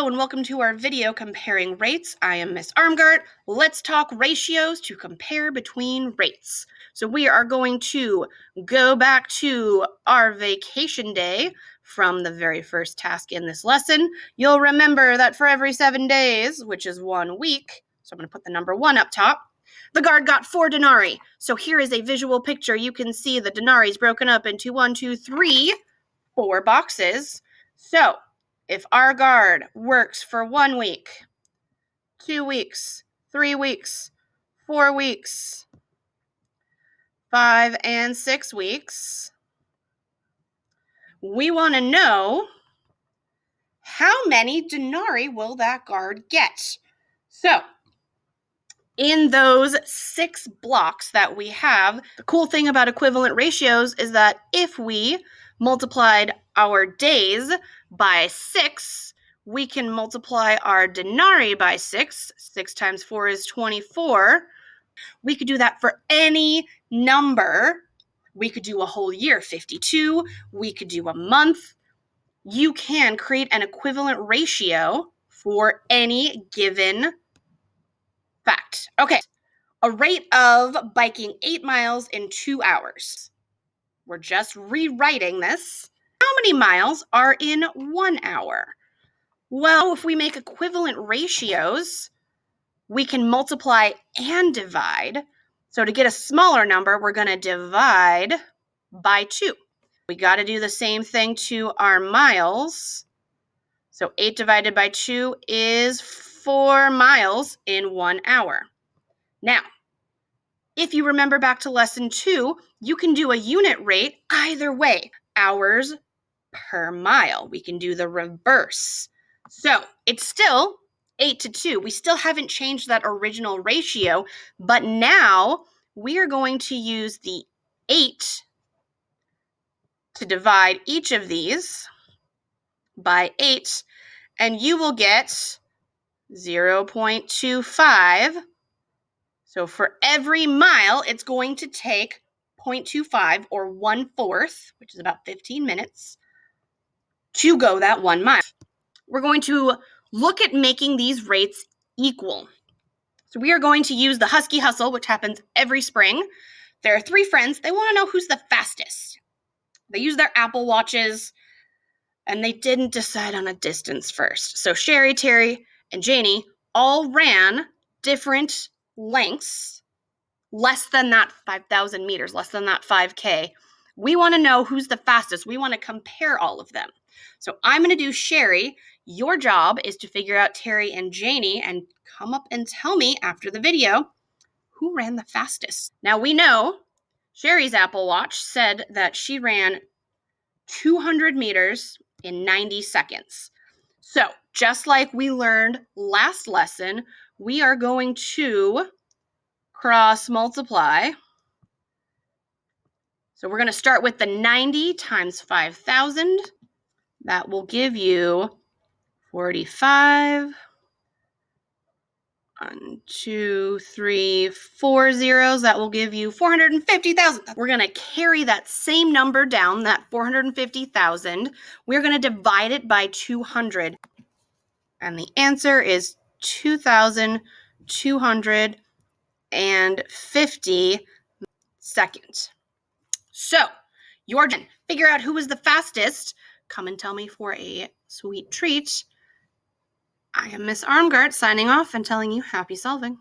Hello and welcome to our video comparing rates. I am Miss Armgart. Let's talk ratios to compare between rates. So we are going to go back to our vacation day from the very first task in this lesson. You'll remember that for every 7 days, which is 1 week, so I'm going to put the number 1 up top, the guard got 4 denarii. So here is a visual picture. You can see the denarii is broken up into 4 boxes. So if our guard works for 1 week, 2 weeks, 3 weeks, 4 weeks, 5 and 6 weeks, we want to know how many denarii will that guard get. So in those 6 blocks that we have, the cool thing about equivalent ratios is that if we multiplied our days by 6, we can multiply our denarii by 6. 6 times 4 is 24. We could do that for any number. We could do a whole year, 52. We could do a month. You can create an equivalent ratio for any given fact. Okay, a rate of biking 8 miles in 2 hours. We're just rewriting this. How many miles are in 1 hour? Well, if we make equivalent ratios, we can multiply and divide. So to get a smaller number, we're going to divide by 2. We got to do the same thing to our miles. So 8 divided by 2 is 4 miles in 1 hour. Now, if you remember back to lesson 2, you can do a unit rate either way, hours per mile. We can do the reverse. So it's still 8 to 2. We still haven't changed that original ratio, but now we are going to use the 8 to divide each of these by 8, and you will get 0.25. So for every mile, it's going to take 0.25 or 1/4, which is about 15 minutes, to go that 1 mile. We're going to look at making these rates equal. So we are going to use the Husky Hustle, which happens every spring. There are 3 friends. They want to know who's the fastest. They use their Apple Watches, and they didn't decide on a distance first. So Sherry, Terry, and Janie all ran different lengths, less than that 5,000 meters, less than that 5K. We want to know who's the fastest. We want to compare all of them. So I'm going to do Sherry. Your job is to figure out Terry and Janie and come up and tell me after the video who ran the fastest. Now we know Sherry's Apple Watch said that she ran 200 meters in 90 seconds. So just like we learned last lesson, we are going to cross multiply. So we're going to start with the 90 times 5,000. That will give you 45. 1, 2, 3, 4 zeros. That will give you 450,000. We're going to carry that same number down, that 450,000. We're going to divide it by 200. And the answer is 2,250 seconds. So, your turn. Figure out who was the fastest. Come and tell me for a sweet treat. I am Miss Armgart signing off and telling you happy solving.